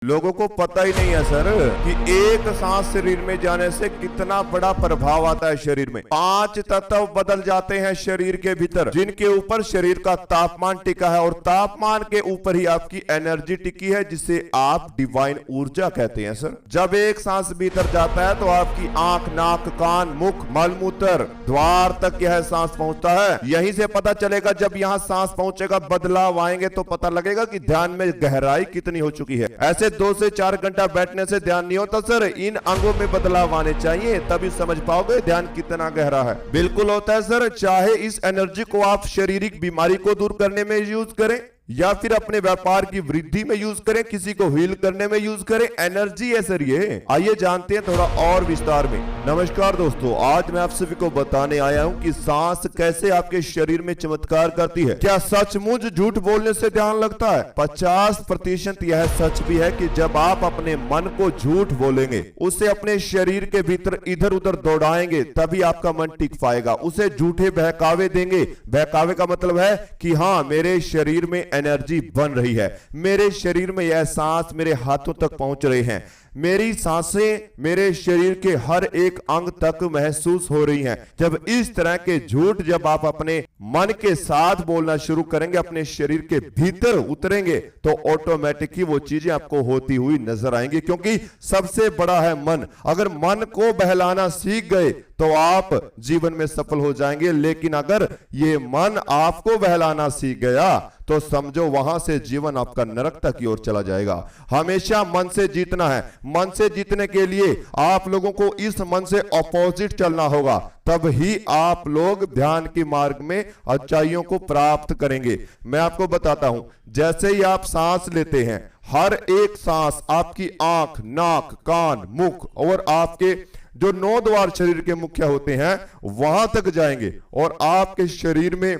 लोगों को पता ही नहीं है सर कि एक सांस शरीर में जाने से कितना बड़ा प्रभाव आता है शरीर में। 5 तत्व बदल जाते हैं शरीर के भीतर, जिनके ऊपर शरीर का तापमान टिका है और तापमान के ऊपर ही आपकी एनर्जी टिकी है, जिसे आप डिवाइन ऊर्जा कहते हैं सर। जब एक सांस भीतर जाता है तो आपकी आंख, नाक, कान, मुख, मलमूत्र द्वार तक यह सांस पहुंचता है। यहीं से पता चलेगा, जब यहां सांस पहुंचेगा, बदलाव आएंगे तो पता लगेगा कि ध्यान में गहराई कितनी हो चुकी है। ऐसे 2 से 4 घंटा बैठने से ध्यान नहीं होता सर, इन अंगों में बदलाव आने चाहिए, तभी समझ पाओगे ध्यान कितना गहरा है। बिल्कुल होता है सर, चाहे इस एनर्जी को आप शारीरिक बीमारी को दूर करने में यूज करें या फिर अपने व्यापार की वृद्धि में यूज करें, किसी को हील करने में यूज करें, एनर्जी है सर ये। आइए जानते हैं थोड़ा और विस्तार में। नमस्कार दोस्तों, आज मैं आप सभी को बताने आया हूं कि सांस कैसे आपके शरीर में चमत्कार करती है। क्या सचमुच झूठ बोलने से ध्यान लगता है? 50% यह सच भी है कि जब आप अपने मन को झूठ बोलेंगे, उसे अपने शरीर के भीतर इधर उधर दौड़ाएंगे, तभी आपका मन टिक पाएगा। उसे झूठे बहकावे देंगे। बहकावे का मतलब है कि हाँ, मेरे शरीर में एनर्जी बन रही है, मेरे शरीर में यह सांस मेरे हाथों तक पहुंच रही हैं, मेरी सांसें मेरे शरीर के हर एक अंग तक महसूस हो रही हैं। जब इस तरह के झूठ जब आप अपने मन के साथ बोलना शुरू करेंगे, अपने शरीर के भीतर उतरेंगे, तो ऑटोमेटिक ही वो चीजें आपको होती हुई नजर आएंगी, क्योंकि सबसे बड़ा है मन। अगर मन को बहलाना सीख गए तो आप जीवन में सफल हो जाएंगे, लेकिन अगर ये मन आपको बहलाना सीख गया तो समझो वहां से जीवन आपका नरकता की ओर चला जाएगा। हमेशा मन से जीतना है। मन से जीतने के लिए आप लोगों को इस मन से ऑपोजिट चलना होगा, तब ही आप लोग ध्यान के मार्ग में अच्छाइयों को प्राप्त करेंगे। मैं आपको बताता हूं, जैसे ही आप सांस लेते हैं, हर एक सांस आपकी आंख, नाक, कान, मुख और आपके जो 9 द्वार शरीर के मुख्य होते हैं वहां तक जाएंगे, और आपके शरीर में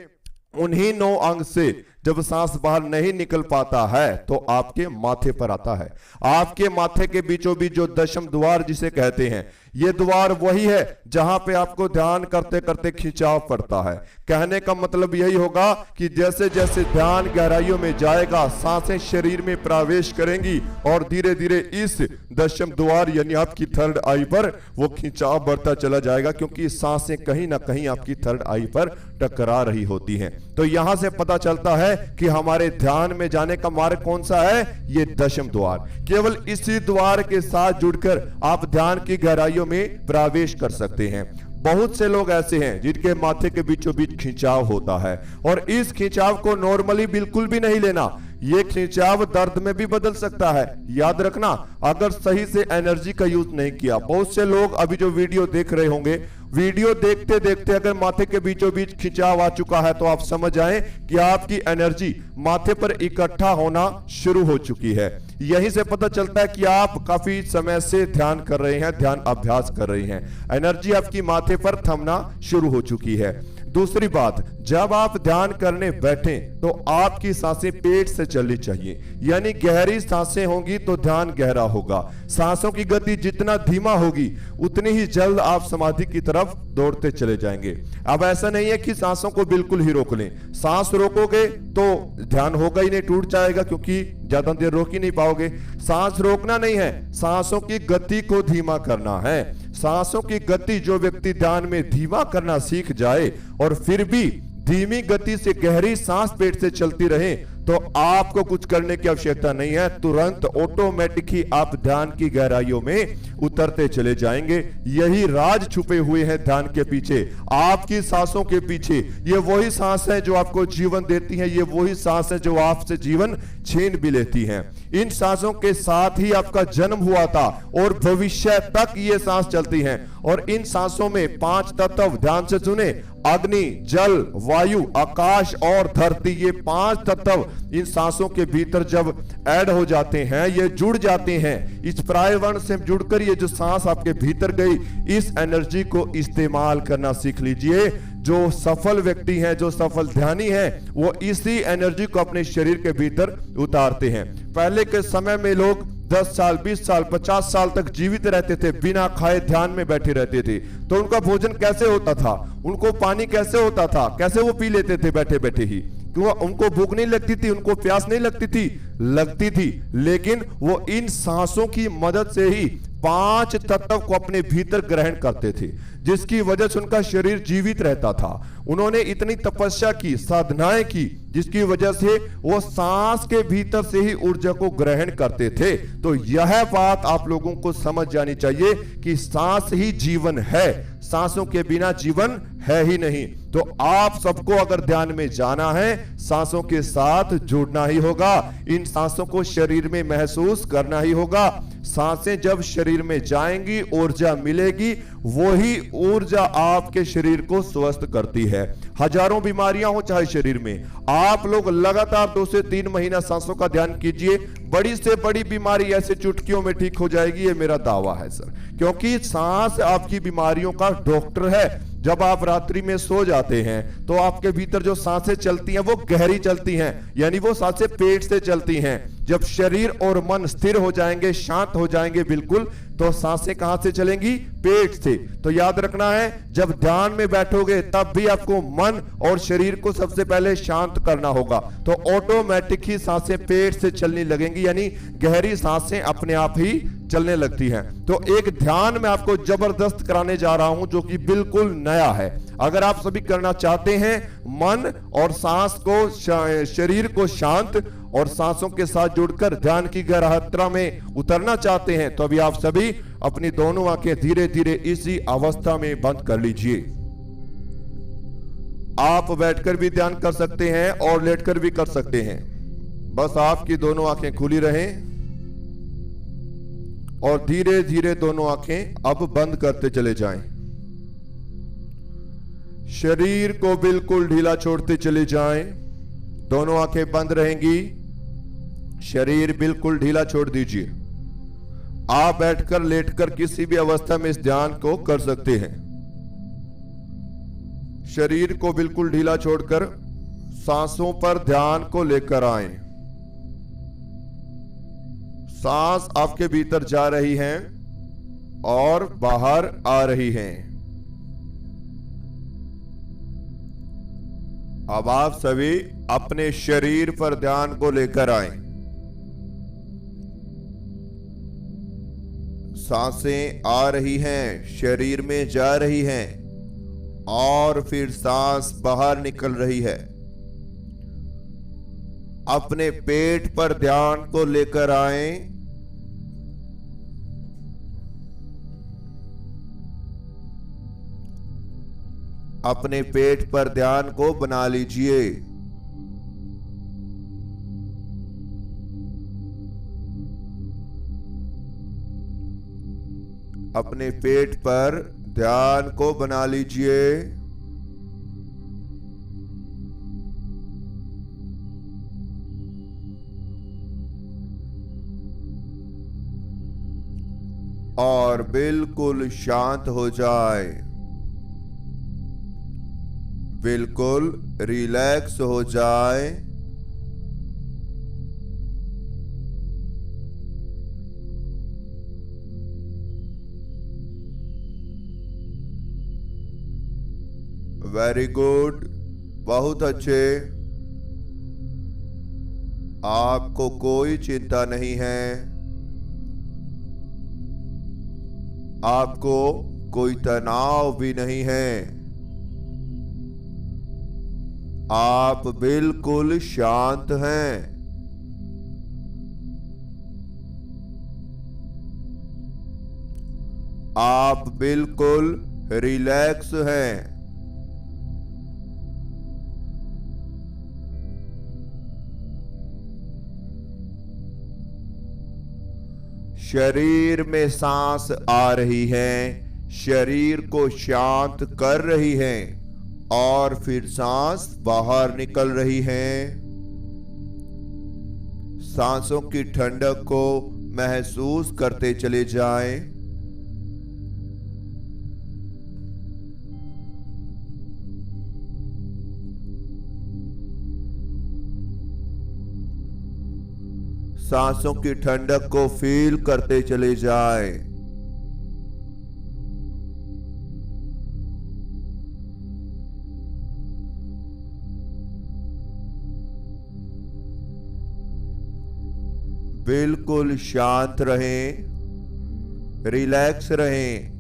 उन्हीं 9 अंग से जब सांस बाहर नहीं निकल पाता है तो आपके माथे पर आता है। आपके माथे के बीचों बीच जो दशम द्वार जिसे कहते हैं, ये द्वार वही है जहां पे आपको ध्यान करते करते खिंचाव पड़ता है। कहने का मतलब यही होगा कि जैसे जैसे ध्यान गहराइयों में जाएगा, सांसें शरीर में प्रवेश करेंगी और धीरे धीरे इस दशम द्वार यानी आपकी थर्ड आई पर वो खिंचाव बढ़ता चला जाएगा, क्योंकि सांसें कहीं ना कहीं आपकी थर्ड आई पर टकरा रही होती हैं। तो यहां से पता चलता है कि हमारे ध्यान में जाने का मार्ग कौन सा है, ये दशम द्वार। केवल इसी द्वार के साथ जुड़कर आप ध्यान की गहराइयों में प्रवेश कर सकते हैं। बहुत से लोग ऐसे हैं जिनके माथे के बीचों बीच खिंचाव होता है, और इस खिंचाव को नॉर्मली बिल्कुल भी नहीं लेना। ये खिंचाव दर्द में भी बदल सकता है, याद रखना, अगर सही से एनर्जी का यूज नहीं किया। बहुत से लोग अभी जो वीडियो देख रहे होंगे, वीडियो देखते देखते अगर माथे के बीचों बीच खिंचाव आ चुका है तो आप समझ आए कि आपकी एनर्जी माथे पर इकट्ठा होना शुरू हो चुकी है। यहीं से पता चलता है कि आप काफी समय से ध्यान कर रहे हैं, ध्यान अभ्यास कर रहे हैं, एनर्जी आपकी माथे पर थमना शुरू हो चुकी है। दूसरी बात, जब आप ध्यान करने बैठें तो आपकी सांसें पेट से चलनी चाहिए, यानी गहरी सांसें होंगी तो ध्यान गहरा होगा। सांसों की गति जितना धीमा होगी उतनी ही जल्द आप समाधि की तरफ दौड़ते चले जाएंगे। अब ऐसा नहीं है कि सांसों को बिल्कुल ही रोक लें। सांस रोकोगे तो ध्यान होगा ही नहीं, टूट जाएगा, क्योंकि ज्यादा देर रोक ही नहीं पाओगे। सांस रोकना नहीं है, सांसों की गति को धीमा करना है। सांसों की गति जो व्यक्ति ध्यान में धीमा करना सीख जाए और फिर भी धीमी गति से गहरी सांस पेट से चलती रहे, तो आपको कुछ करने की आवश्यकता नहीं है, तुरंत ऑटोमेटिक ही आप ध्यान की गहराइयों में उतरते चले जाएंगे। यही राज छुपे हुए हैं ध्यान के पीछे, आपकी सांसों के पीछे। ये वही सांस है जो आपको जीवन देती है, ये वही सांस है जो आपसे जीवन छीन भी लेती है। इन सांसों के साथ ही आपका जन्म हुआ था और भविष्य तक ये सांस चलती हैं। और इन सांसों में 5 तत्व ध्यान से सुने, अग्नि, जल, वायु, आकाश और धरती, ये 5 तत्व इन सांसों के भीतर जब ऐड हो जाते हैं, ये जुड़ जाते हैं, इस प्रायवर्ण से जुड़कर ये जो सांस आपके भीतर गई, इस एनर्जी को इस्तेमाल करना सीख लीजिए। जो सफल व्यक्ति हैं, जो सफल ध्यानी हैं, वो इसी एनर्जी को अपने शरीर के भीतर उतारते हैं। पहले के समय में लोग 10 साल, 20 साल, 50 साल तक जीवित रहते थे, बिना खाए ध्यान में बैठे रहते थे, तो उनका भोजन कैसे होता था, उनको पानी कैसे होता था, कैसे वो पी लेते थे बैठे बैठे ही? क्यों? उनको भूख नहीं लगती थी, उनको प्यास नहीं लगती थी? लगती थी, लेकिन वो इन सांसों की मदद से ही 5 तत्व को अपने भीतर ग्रहण करते थे, जिसकी वजह से उनका शरीर जीवित रहता था। उन्होंने इतनी तपस्या की, साधनाएं की, जिसकी वजह से वो सांस के भीतर से ही ऊर्जा को ग्रहण करते थे। तो यह बात आप लोगों को समझ जानी चाहिए कि सांस ही जीवन है, सांसों के बिना जीवन है ही नहीं। तो आप सबको अगर ध्यान में जाना है, सांसों के साथ जुड़ना ही होगा, इन सांसों को शरीर में महसूस करना ही होगा। सांसें जब शरीर में जाएंगी, ऊर्जा मिलेगी, वही ऊर्जा आपके शरीर को स्वस्थ करती है। हजारों बीमारियां हो चाहे शरीर में, आप लोग लगातार 2 से 3 महीना सांसों का ध्यान कीजिए, बड़ी से बड़ी बीमारी ऐसे चुटकियों में ठीक हो जाएगी, ये मेरा दावा है सर। क्योंकि सांस आपकी बीमारियों का डॉक्टर है। जब आप रात्रि में सो जाते हैं तो आपके भीतर जो सांसें चलती हैं वो गहरी चलती हैं, यानी वो सांसें पेट से चलती हैं। जब शरीर और मन स्थिर हो जाएंगे, शांत हो जाएंगे बिल्कुल, तो सांसें कहां से चलेंगी? पेट से। तो याद रखना है, जब ध्यान में बैठोगे तब भी आपको मन और शरीर को सबसे पहले शांत करना होगा, तो ऑटोमेटिक ही सांसें पेट से चलने लगेंगी, यानी गहरी सांसें अपने आप ही चलने लगती हैं। तो एक ध्यान मैं आपको जबरदस्त कराने जा रहा हूं, जो कि बिल्कुल नया है। अगर आप सभी करना चाहते हैं, मन और सांस को, शरीर को शांत और सांसों के साथ जुड़कर ध्यान की गहराई में उतरना चाहते हैं, तो अभी आप सभी अपनी दोनों आंखें धीरे धीरे इसी अवस्था में बंद कर लीजिए। आप बैठकर भी ध्यान कर सकते हैं और लेटकर भी कर सकते हैं, बस आपकी दोनों आंखें खुली रहें और धीरे धीरे दोनों आंखें अब बंद करते चले जाएं। शरीर को बिल्कुल ढीला छोड़ते चले जाएं। दोनों आंखें बंद रहेंगी, शरीर बिल्कुल ढीला छोड़ दीजिए। आप बैठकर, लेटकर किसी भी अवस्था में इस ध्यान को कर सकते हैं। शरीर को बिल्कुल ढीला छोड़कर सांसों पर ध्यान को लेकर आए। सांस आपके भीतर जा रही हैं और बाहर आ रही हैं। अब आप सभी अपने शरीर पर ध्यान को लेकर आए। सांसें आ रही हैं, शरीर में जा रही हैं और फिर सांस बाहर निकल रही है। अपने पेट पर ध्यान को लेकर आए। अपने पेट पर ध्यान को बना लीजिए। अपने पेट पर ध्यान को बना लीजिए। और बिल्कुल शांत हो जाए, बिल्कुल रिलैक्स हो जाए। वेरी गुड, बहुत अच्छे। आपको कोई चिंता नहीं है, आपको कोई तनाव भी नहीं है, आप बिल्कुल शांत हैं। आप बिल्कुल रिलैक्स हैं। शरीर में सांस आ रही है, शरीर को शांत कर रही है और फिर सांस बाहर निकल रही है। सांसों की ठंडक को महसूस करते चले जाएं। सांसों की ठंडक को फील करते चले जाएं। बिल्कुल शांत रहें, रिलैक्स रहें।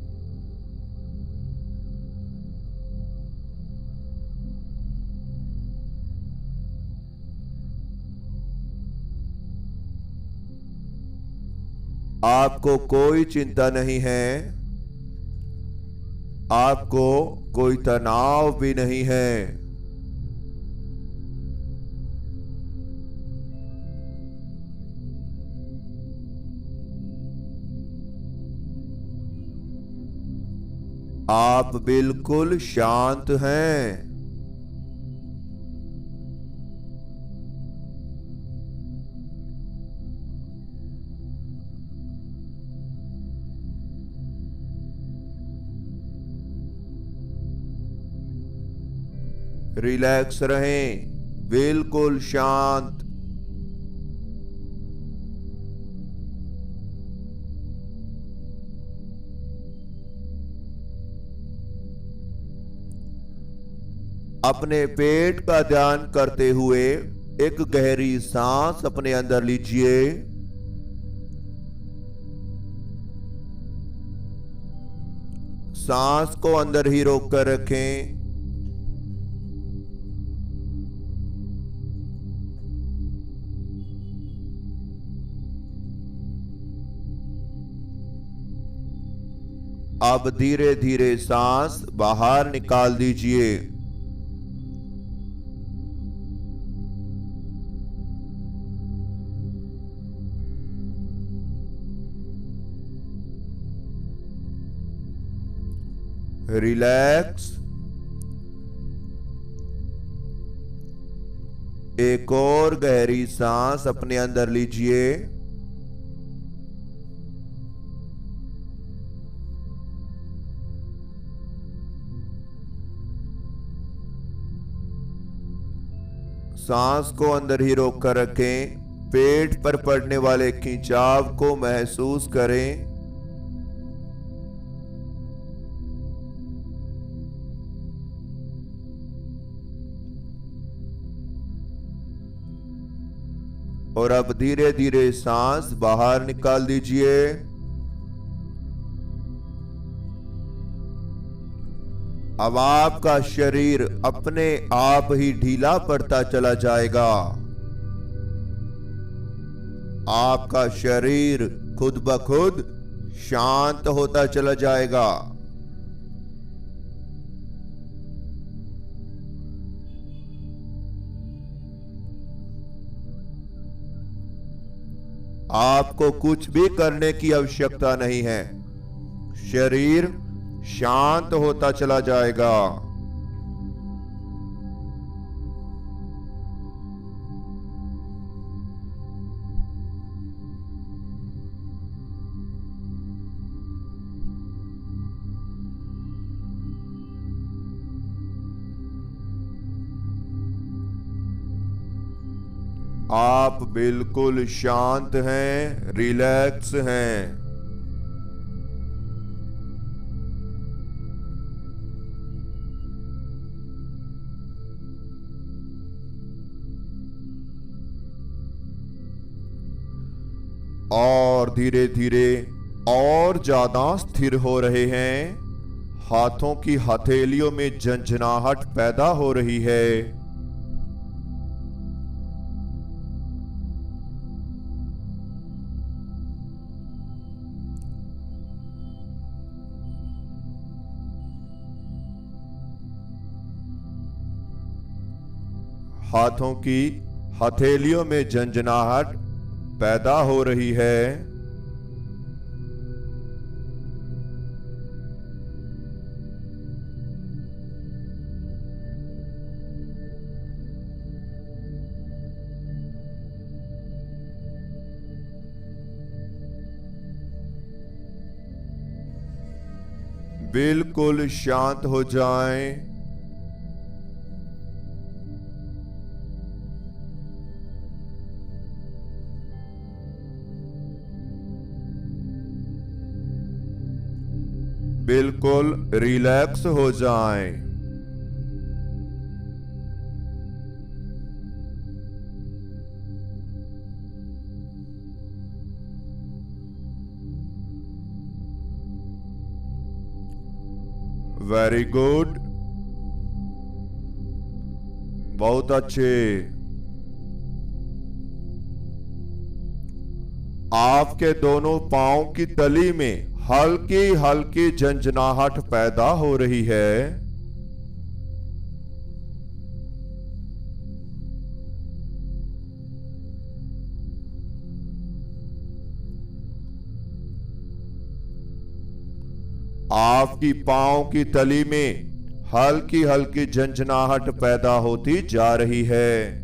आपको कोई चिंता नहीं है, आपको कोई तनाव भी नहीं है। आप बिल्कुल शांत हैं। रिलैक्स रहें, बिल्कुल शांत। अपने पेट का ध्यान करते हुए एक गहरी सांस अपने अंदर लीजिए। सांस को अंदर ही रोक कर रखें। अब धीरे धीरे सांस बाहर निकाल दीजिए। रिलैक्स। एक और गहरी सांस अपने अंदर लीजिए। सांस को अंदर ही रोक कर रखें। पेट पर पड़ने वाले खिंचाव को महसूस करें। और अब धीरे धीरे सांस बाहर निकाल दीजिए। अब आपका शरीर अपने आप ही ढीला पड़ता चला जाएगा। आपका शरीर खुद ब खुद शांत होता चला जाएगा। आपको कुछ भी करने की आवश्यकता नहीं है। शरीर शांत होता चला जाएगा। आप बिल्कुल शांत हैं, रिलैक्स हैं। और धीरे धीरे और ज्यादा स्थिर हो रहे हैं। हाथों की हथेलियों में झंझनाहट पैदा हो रही है। हाथों की हथेलियों में झंझनाहट पैदा हो रही है। बिल्कुल शांत हो जाएं। बिल्कुल रिलैक्स हो जाएं। वेरी गुड, बहुत अच्छे। आपके दोनों पांव की तली में हल्की हल्की झंझनाहट पैदा हो रही है। आपकी पांव की तली में हल्की हल्की झंझनाहट पैदा होती जा रही है।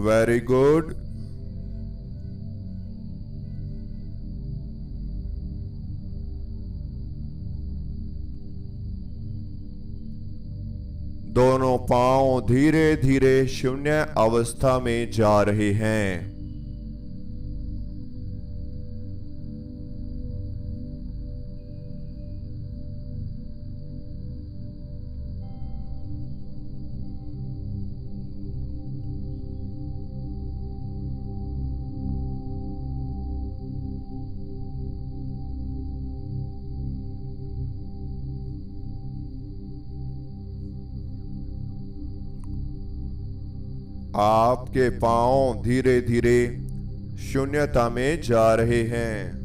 Very good. दोनों पांव धीरे धीरे शून्य अवस्था में जा रहे हैं। आपके पांव धीरे धीरे शून्यता में जा रहे हैं।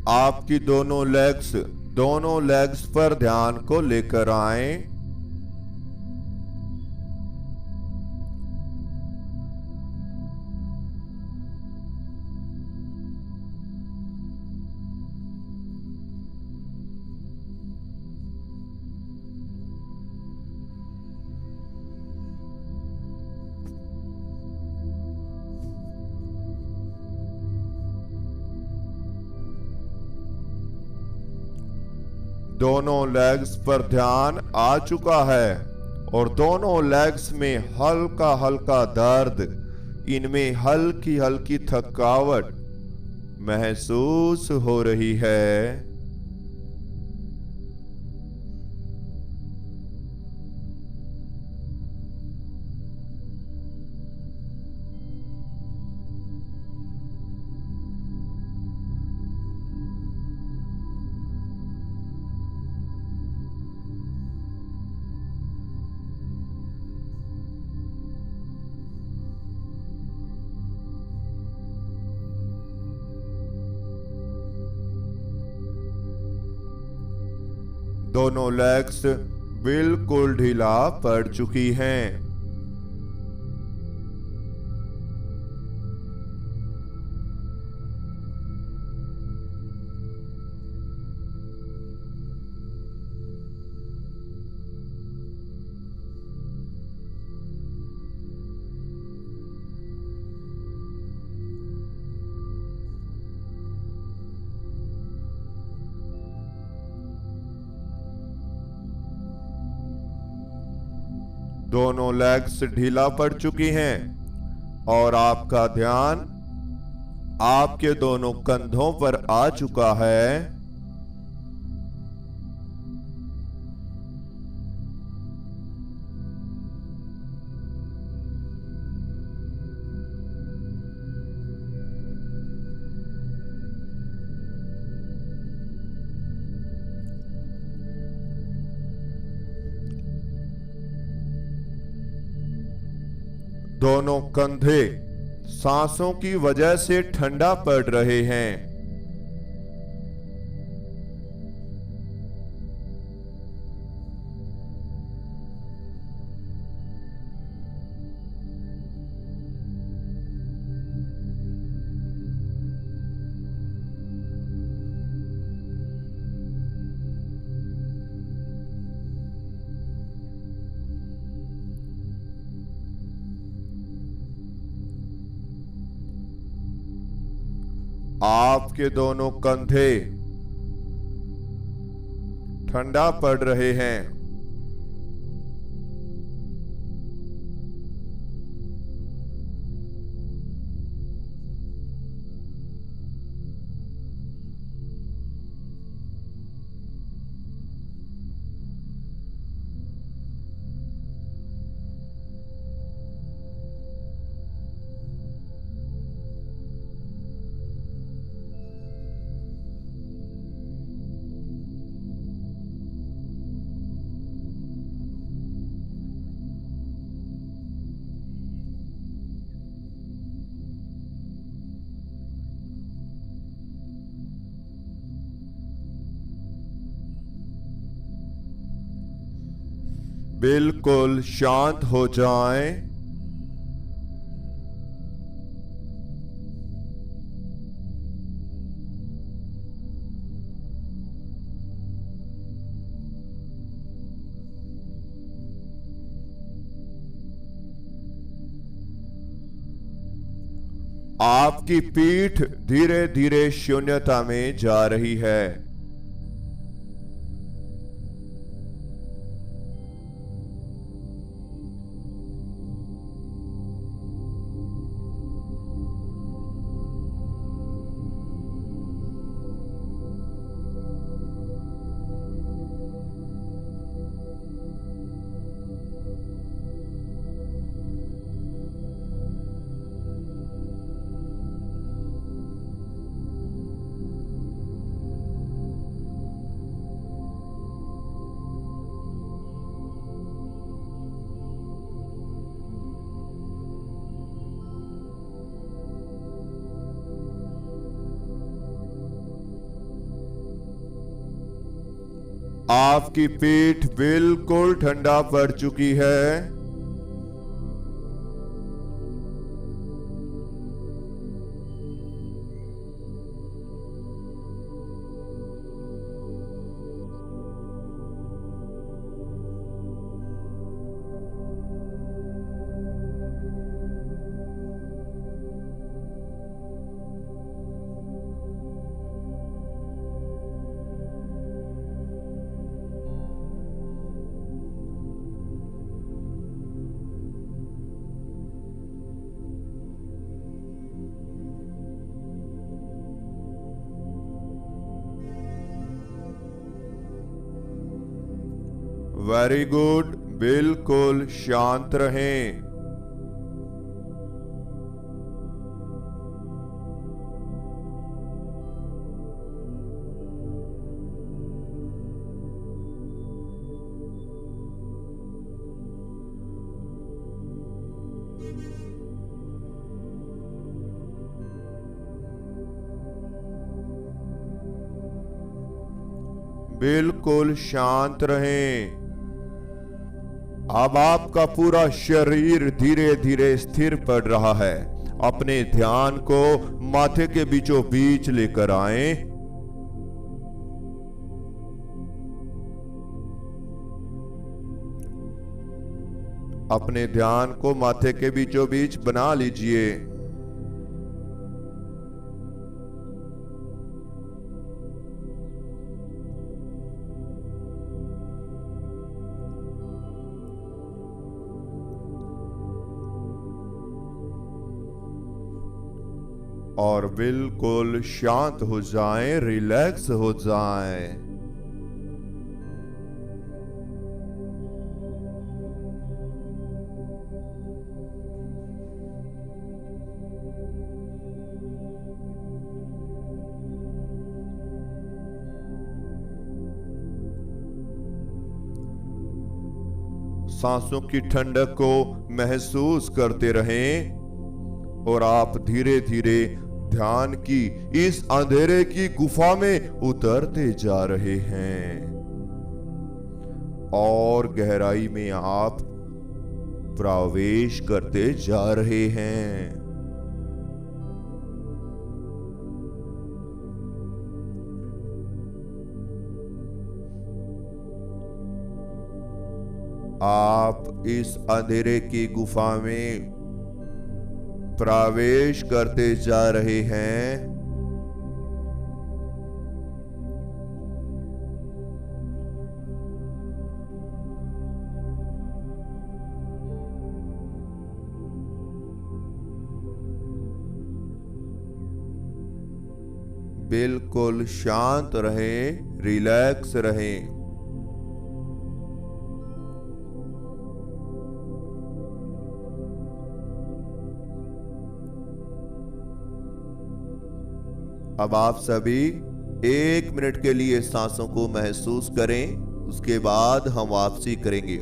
आपकी दोनों लेग्स पर ध्यान को लेकर आएं। दोनों लेग्स पर ध्यान आ चुका है और दोनों लेग्स में हल्का हल्का दर्द, इनमें हल्की हल्की थकावट महसूस हो रही है। दोनों लेग्स बिल्कुल ढीला पड़ चुकी हैं। दोनों लेग्स ढीला पड़ चुकी हैं और आपका ध्यान आपके दोनों कंधों पर आ चुका है। दोनों कंधे सांसों की वजह से ठंडा पड़ रहे हैं। आपके दोनों कंधे ठंडा पड़ रहे हैं। बिल्कुल शांत हो जाएं। आपकी पीठ धीरे धीरे शून्यता में जा रही है। आपकी पीठ बिल्कुल ठंडा पड़ चुकी है। वेरी गुड, बिल्कुल शांत रहें। बिल्कुल शांत रहें। अब आपका पूरा शरीर धीरे धीरे स्थिर पड़ रहा है। अपने ध्यान को माथे के बीचों बीच लेकर आएं। अपने ध्यान को माथे के बीचों बीच बना लीजिए। और बिल्कुल शांत हो जाएं, रिलैक्स हो जाएं। सांसों की ठंडक को महसूस करते रहें और आप धीरे धीरे ध्यान की इस अंधेरे की गुफा में उतरते जा रहे हैं और गहराई में आप प्रवेश करते जा रहे हैं। आप इस अंधेरे की गुफा में प्रवेश करते जा रहे हैं बिल्कुल शांत रहें, रिलैक्स रहें। अब आप सभी 1 मिनट के लिए सांसों को महसूस करें, उसके बाद हम वापसी करेंगे।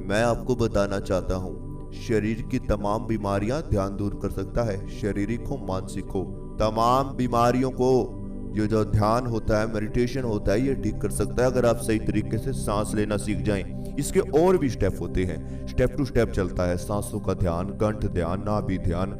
मैं आपको बताना चाहता हूं, शरीर की तमाम बीमारियां ध्यान दूर कर सकता है, शारीरिक हो मानसिक हो, तमाम बीमारियों को ये जो ध्यान होता है, मेडिटेशन होता है, ये ठीक कर सकता है अगर आप सही तरीके से सांस लेना सीख जाएं। इसके और भी स्टेप होते हैं, स्टेप टू स्टेप चलता है। सांसों का ध्यान, कंठ ध्यान, नाभि ध्यान,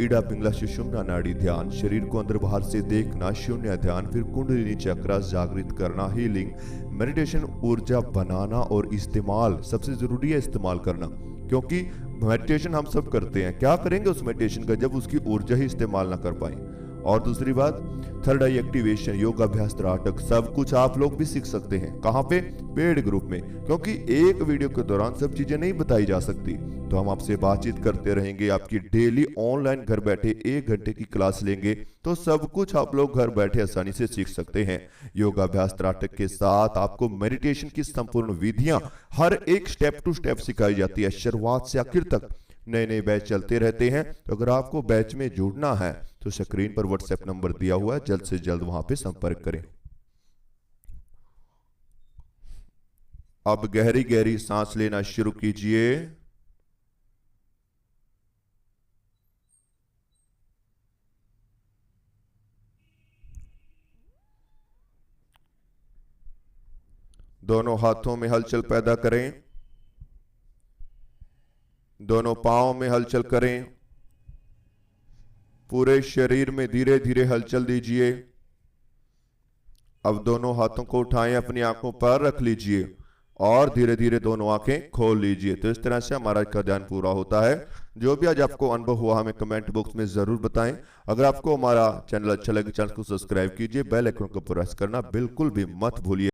ईड़ा पिंगला सुषुम्ना नाड़ी ध्यान, शरीर को अंदर बाहर से देखना, शून्य ध्यान, फिर कुंडलिनी चक्र जागृत करना, हीलिंग, मेडिटेशन, ऊर्जा बनाना और इस्तेमाल। सबसे जरूरी है इस्तेमाल करना, क्योंकि मेडिटेशन हम सब करते हैं, क्या करेंगे उस मेडिटेशन का जब उसकी ऊर्जा ही इस्तेमाल ना कर पाए। और दूसरी बात, थर्ड आई एक्टिवेशन, योगाभ्यास, त्राटक, सब कुछ आप लोग भी सीख सकते हैं। कहाँ पे? पेड ग्रुप में, क्योंकि एक वीडियो के दौरान सब चीजें नहीं बताई जा सकती। तो हम आपसे बातचीत करते रहेंगे, आपकी डेली ऑनलाइन घर बैठे 1 घंटे की क्लास लेंगे, तो सब कुछ आप लोग घर बैठे आसानी से सीख सकते हैं। योगाभ्यास, त्राटक के साथ आपको मेडिटेशन की संपूर्ण विधियां हर एक स्टेप टू स्टेप सिखाई जाती है, शुरुआत से आखिर तक। नए नए बैच चलते रहते हैं, तो अगर आपको बैच में जुड़ना है तो स्क्रीन पर व्हाट्सएप नंबर दिया हुआ है, जल्द से जल्द वहां पे संपर्क करें। अब गहरी गहरी सांस लेना शुरू कीजिए। दोनों हाथों में हलचल पैदा करें, दोनों पांव में हलचल करें, पूरे शरीर में धीरे धीरे हलचल दीजिए। अब दोनों हाथों को उठाएं, अपनी आंखों पर रख लीजिए और धीरे धीरे दोनों आंखें खोल लीजिए। तो इस तरह से हमारा का ध्यान पूरा होता है। जो भी आज आपको अनुभव हुआ हमें कमेंट बॉक्स में जरूर बताएं। अगर आपको हमारा चैनल अच्छा लगे, चैनल को सब्सक्राइब कीजिए, बेल आइकन को प्रेस करना बिल्कुल भी मत भूलिए।